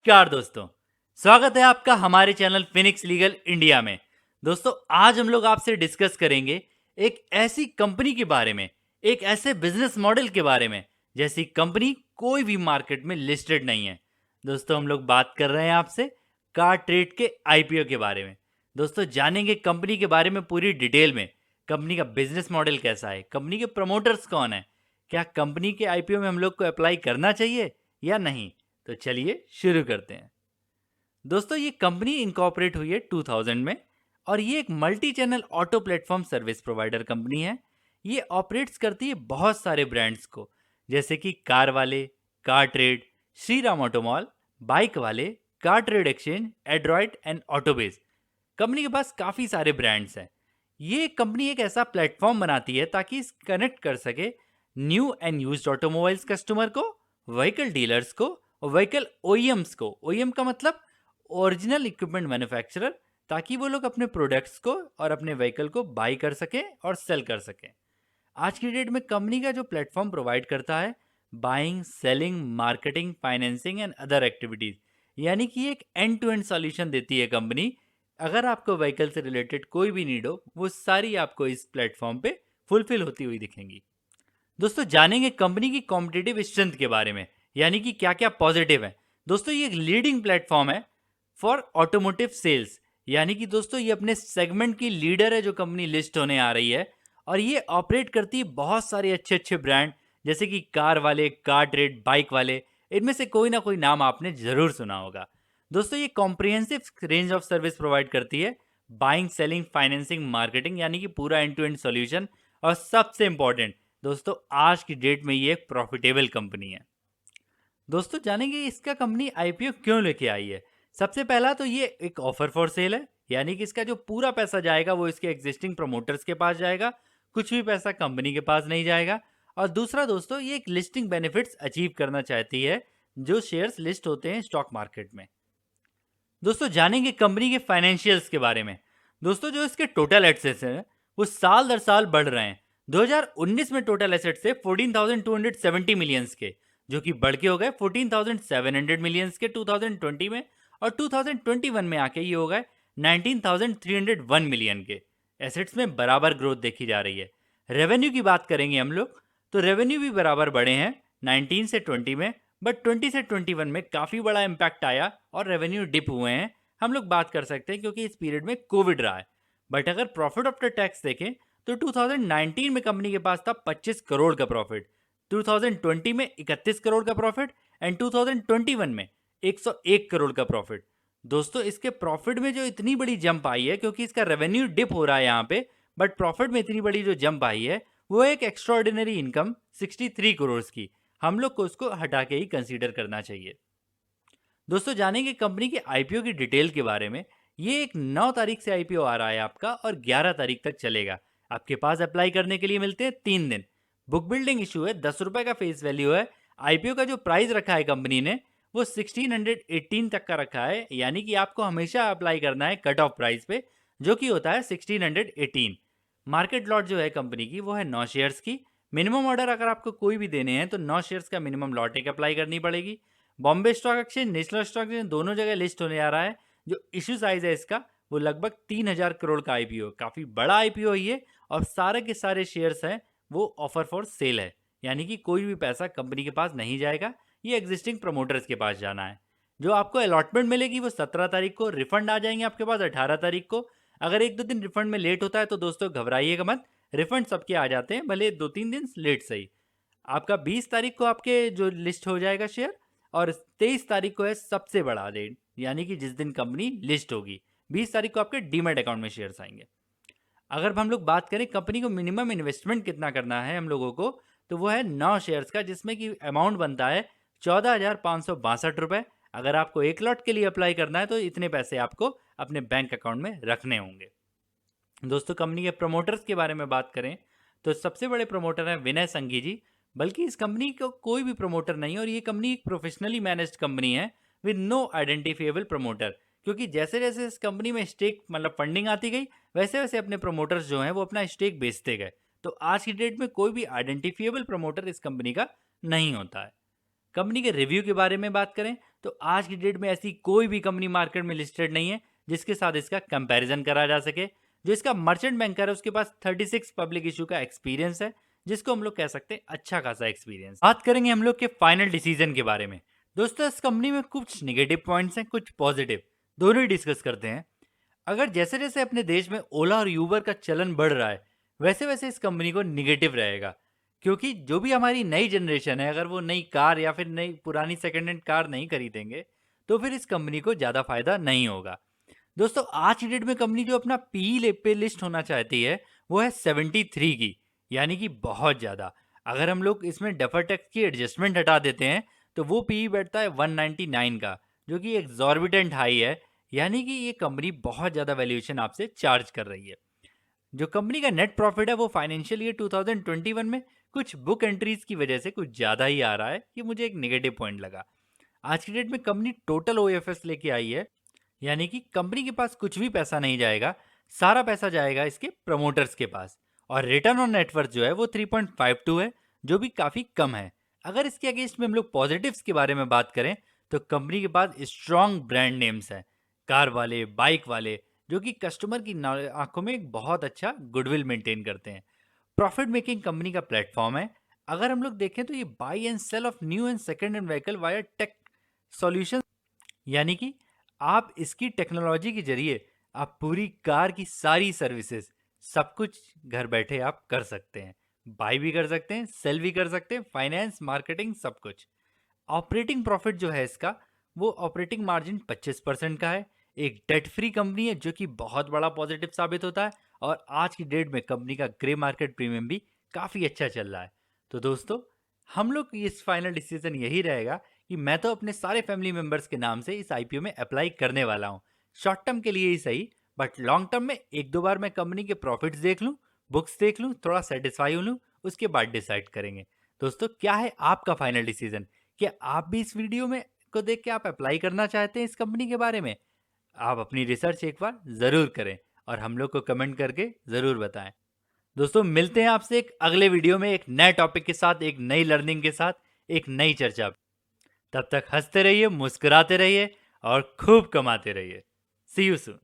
नमस्कार दोस्तों। स्वागत है आपका हमारे चैनल फिनिक्स लीगल इंडिया में। दोस्तों, आज हम लोग आपसे डिस्कस करेंगे एक ऐसी कंपनी के बारे में, एक ऐसे बिजनेस मॉडल के बारे में जैसी कंपनी कोई भी मार्केट में लिस्टेड नहीं है। दोस्तों, हम लोग बात कर रहे हैं आपसे कार ट्रेड के आईपीओ के बारे में। दोस्तों, जानेंगे कंपनी के बारे में पूरी डिटेल में। कंपनी का बिजनेस मॉडल कैसा है, कंपनी के प्रमोटर्स कौन है, क्या कंपनी के आईपीओ में हम लोग को अप्लाई करना चाहिए या नहीं। तो चलिए शुरू करते हैं। दोस्तों, ये कंपनी इनकॉर्पोरेट हुई है 2000 में और ये एक multi channel auto platform service provider company है। ये ऑपरेट्स करती है बहुत सारे ब्रांड्स को, जैसे कि कार वाले, car trade, Shri Ram Automall, bike वाले, car trade exchange, Android and Autobase. Company के पास काफ़ी सारे ब्रांड्स हैं। ये कंपनी एक ऐसा प्लेटफॉर्म बनाती है ताकि कनेक्ट कर सके new and used automobiles customer को, व्हीकल डीलर्स को और व्हीकल ओईएम्स को। ओईएम का मतलब ओरिजिनल इक्विपमेंट मैन्युफैक्चरर, ताकि वो लोग अपने प्रोडक्ट्स को और अपने व्हीकल को बाई कर सकें और सेल कर सकें। आज की डेट में कंपनी का जो प्लेटफॉर्म प्रोवाइड करता है buying, selling, marketing, financing and other activities, यानी कि एक एंड टू एंड सॉल्यूशन देती है कंपनी। अगर आपको व्हीकल से रिलेटेड कोई भी नीड हो, वो सारी आपको इस प्लेटफॉर्म पे फुलफिल होती हुई दिखेंगी। दोस्तों, जानेंगे कंपनी की कॉम्पिटिटिव स्ट्रेंथ के बारे में, यानी कि क्या क्या पॉजिटिव है। दोस्तों, ये एक लीडिंग प्लेटफॉर्म है फॉर ऑटोमोटिव सेल्स, यानी कि दोस्तों ये अपने सेगमेंट की लीडर है जो कंपनी लिस्ट होने आ रही है। और ये ऑपरेट करती है बहुत सारे अच्छे अच्छे ब्रांड, जैसे कि कार वाले, कार ट्रेड, बाइक वाले। इनमें से कोई ना कोई नाम आपने जरूर सुना होगा। दोस्तों, ये comprehensive range of service provide करती है, बाइंग, सेलिंग, फाइनेंसिंग, मार्केटिंग, यानी कि पूरा एंड टू एंड सॉल्यूशन। और सबसे इंपॉर्टेंट दोस्तों, आज की डेट में ये एक प्रॉफिटेबल कंपनी है। दोस्तों, जानेंगे इसका कंपनी आईपीओ क्यों लेके आई है। सबसे पहला तो ये एक ऑफर फॉर सेल है, यानी कि इसका जो पूरा पैसा जाएगा वो इसके एग्जिस्टिंग प्रमोटर्स के पास जाएगा, कुछ भी पैसा कंपनी के पास नहीं जाएगा। और दूसरा दोस्तों, ये एक लिस्टिंग बेनिफिट्स अचीव करना चाहती है जो शेयर्स लिस्ट होते हैं स्टॉक मार्केट में। दोस्तों, जानेंगे कंपनी के फाइनेंशियल्स के बारे में। दोस्तों, जो इसके टोटल एसेट्स हैं वो साल दर साल बढ़ रहे हैं। 2019 में टोटल एसेट्स थे 14,270 मिलियंस के, जो कि बढ़ के हो गए 14,700 मिलियंस के 2020 में। और 2021 में आके ये हो गए 19,301 मिलियन के। एसेट्स में बराबर ग्रोथ देखी जा रही है। रेवेन्यू की बात करेंगे हम लोग, तो रेवेन्यू भी बराबर बढ़े हैं 19 से 20 में, बट 20 से 21 में काफ़ी बड़ा इम्पैक्ट आया और रेवेन्यू डिप हुए हैं। हम लोग बात कर सकते हैं क्योंकि इस पीरियड में कोविड रहा है। बट अगर प्रॉफिट आफ्टर टैक्स देखें तो 2019 में कंपनी के पास था 25 करोड़ का प्रॉफिट, 2020 में 31 करोड़ का प्रॉफिट एंड 2021 में 101 करोड़ का प्रॉफिट। दोस्तों, इसके प्रॉफिट में जो इतनी बड़ी जंप आई है, क्योंकि इसका रेवेन्यू डिप हो रहा है यहाँ पे, बट प्रॉफिट में इतनी बड़ी जो जंप आई है वो एक एक्स्ट्रॉर्डिनरी इनकम 63 करोड़ की। हम लोग को उसको हटा के ही कंसीडर करना चाहिए। दोस्तों, जानेंगे कंपनी के आईपीओ की डिटेल के बारे में। ये एक 9 तारीख से आईपीओ आ रहा है आपका और 11 तारीख तक चलेगा। आपके पास अप्लाई करने के लिए मिलते हैं 3 दिन। बुक बिल्डिंग इशू है, 10 रुपए का फेस वैल्यू है। आईपीओ का जो प्राइस रखा है कंपनी ने वो 1618 तक का रखा है, यानी कि आपको हमेशा अप्लाई करना है कट ऑफ प्राइस पे, जो कि होता है 1618। मार्केट लॉट जो है कंपनी की वो है 9 शेयर्स की। मिनिमम ऑर्डर अगर आपको कोई भी देने हैं तो 9 शेयर्स का मिनिमम लॉट एक अप्लाई करनी पड़ेगी। Bombay stock exchange, national stock exchange दोनों जगह लिस्ट होने आ रहा है। जो इशू साइज है इसका वो लगभग 3000 करोड़ का आईपीओ, काफ़ी बड़ा आईपीओ है ये। और सारे के सारे शेयर्स हैं वो ऑफर फॉर सेल है, यानी कि कोई भी पैसा कंपनी के पास नहीं जाएगा, ये एग्जिस्टिंग प्रमोटर्स के पास जाना है। जो आपको अलॉटमेंट मिलेगी वो 17 तारीख को, रिफंड आ जाएंगे आपके पास 18 तारीख को। अगर 1-2 दिन रिफंड में लेट होता है तो दोस्तों घबराइएगा मत, रिफंड सबके आ जाते हैं, भले 2-3 दिन लेट सही। आपका 20 तारीख को आपके जो लिस्ट हो जाएगा शेयर, और 23 तारीख को है सबसे बड़ा डेट, यानी कि जिस दिन कंपनी लिस्ट होगी 20 तारीख को आपके डीमैट अकाउंट में शेयर्स आएंगे। अगर हम लोग बात करें कंपनी को मिनिमम इन्वेस्टमेंट कितना करना है हम लोगों को, तो वो है 9 शेयर्स का, जिसमें कि अमाउंट बनता है 14,562 रुपये। अगर आपको एक लॉट के लिए अप्लाई करना है तो इतने पैसे आपको अपने बैंक अकाउंट में रखने होंगे। दोस्तों, कंपनी के प्रमोटर्स के बारे में बात करें तो सबसे बड़े प्रमोटर हैं विनय संघी जी। बल्कि इस कंपनी को कोई भी प्रमोटर नहीं है और ये कंपनी एक प्रोफेशनली मैनेज्ड कंपनी है विद नो आइडेंटिफिएबल प्रमोटर। क्योंकि जैसे जैसे इस कंपनी में स्टेक मतलब फंडिंग आती गई, वैसे वैसे अपने प्रमोटर्स जो हैं वो अपना स्टेक बेचते गए। तो आज की डेट में कोई भी आइडेंटिफिएबल प्रमोटर इस कंपनी का नहीं होता है। कंपनी के रिव्यू के बारे में बात करें तो आज की डेट में ऐसी कोई भी कंपनी मार्केट में लिस्टेड नहीं है जिसके साथ इसका कंपैरिजन करा जा सके। जो इसका मर्चेंट बैंकर है उसके पास 36 पब्लिक इशू का एक्सपीरियंस है, जिसको हम लोग कह सकते हैं अच्छा खासा एक्सपीरियंस। बात करेंगे हम लोग के फाइनल डिसीजन के बारे में। दोस्तों इस कंपनी में कुछ नेगेटिव पॉइंट्स हैं, कुछ पॉजिटिव, दोनों ही डिस्कस करते हैं। अगर जैसे जैसे अपने देश में ओला और यूबर का चलन बढ़ रहा है वैसे वैसे इस कंपनी को निगेटिव रहेगा, क्योंकि जो भी हमारी नई जनरेशन है अगर वो नई कार या फिर नई पुरानी सेकेंड हैंड कार नहीं खरीदेंगे तो फिर इस कंपनी को ज़्यादा फायदा नहीं होगा। दोस्तों आज की डेट में कंपनी जो अपना पी पे लिस्ट होना चाहती है वो है 73 की, यानी कि बहुत ज़्यादा। अगर हम लोग इसमें डेफर टैक्स की एडजस्टमेंट हटा देते हैं तो वो पी बैठता है 199 का, जो कि एग्जॉर्बिटेंट हाई है। यानी कि ये कंपनी बहुत ज़्यादा वैल्यूएशन आपसे चार्ज कर रही है। जो कंपनी का नेट प्रॉफिट है वो फाइनेंशियल ईयर 2021 में कुछ बुक एंट्रीज की वजह से कुछ ज़्यादा ही आ रहा है, ये मुझे एक नेगेटिव पॉइंट लगा। आज की डेट में कंपनी टोटल ओएफएस लेके आई है, यानी कि कंपनी के पास कुछ भी पैसा नहीं जाएगा, सारा पैसा जाएगा इसके प्रमोटर्स के पास। और रिटर्न ऑन नेटवर्थ जो है वो 3.52 है, जो भी काफ़ी कम है। अगर इसके अगेंस्ट में हम लोग पॉजिटिव्स के बारे में बात करें तो कंपनी के पास स्ट्रॉन्ग ब्रांड नेम्स हैं, कार वाले, बाइक वाले, जो कि कस्टमर की आंखों में एक बहुत अच्छा गुडविल मेंटेन करते हैं। प्रॉफिट मेकिंग कंपनी का प्लेटफॉर्म है। अगर हम लोग देखें तो ये buy and sell of new and second hand vehicle via tech solution, यानी कि आप इसकी टेक्नोलॉजी के जरिए आप पूरी कार की सारी सर्विसेज सब कुछ घर बैठे आप कर सकते हैं। बाई भी कर सकते हैं, सेल भी कर सकते हैं, फाइनेंस, मार्केटिंग, सब कुछ। ऑपरेटिंग प्रॉफिट जो है इसका वो ऑपरेटिंग मार्जिन 25% का है। एक डेट फ्री कंपनी है जो कि बहुत बड़ा पॉजिटिव साबित होता है। और आज की डेट में कंपनी का ग्रे मार्केट प्रीमियम भी काफ़ी अच्छा चल रहा है। तो दोस्तों हम लोग इस फाइनल डिसीजन यही रहेगा कि मैं तो अपने सारे फैमिली मेंबर्स के नाम से इस आईपीओ में अप्लाई करने वाला हूँ। शॉर्ट टर्म के लिए ही सही, बट लॉन्ग टर्म में एक दो बार मैं कंपनी के प्रॉफिट्स देख लूँ, बुक्स देख लूँ, थोड़ा सेटिस्फाई हो लूँ, उसके बाद डिसाइड करेंगे। दोस्तों क्या है आपका फाइनल डिसीजन? क्या आप भी इस वीडियो में को देख के आप अप्लाई करना चाहते हैं इस कंपनी के बारे में? आप अपनी रिसर्च एक बार ज़रूर करें और हम लोग को कमेंट करके ज़रूर बताएं। दोस्तों मिलते हैं आपसे एक अगले वीडियो में एक नए टॉपिक के साथ, एक नई लर्निंग के साथ, एक नई चर्चा। तब तक हंसते रहिए, मुस्कुराते रहिए और खूब कमाते रहिए। सी यू सून।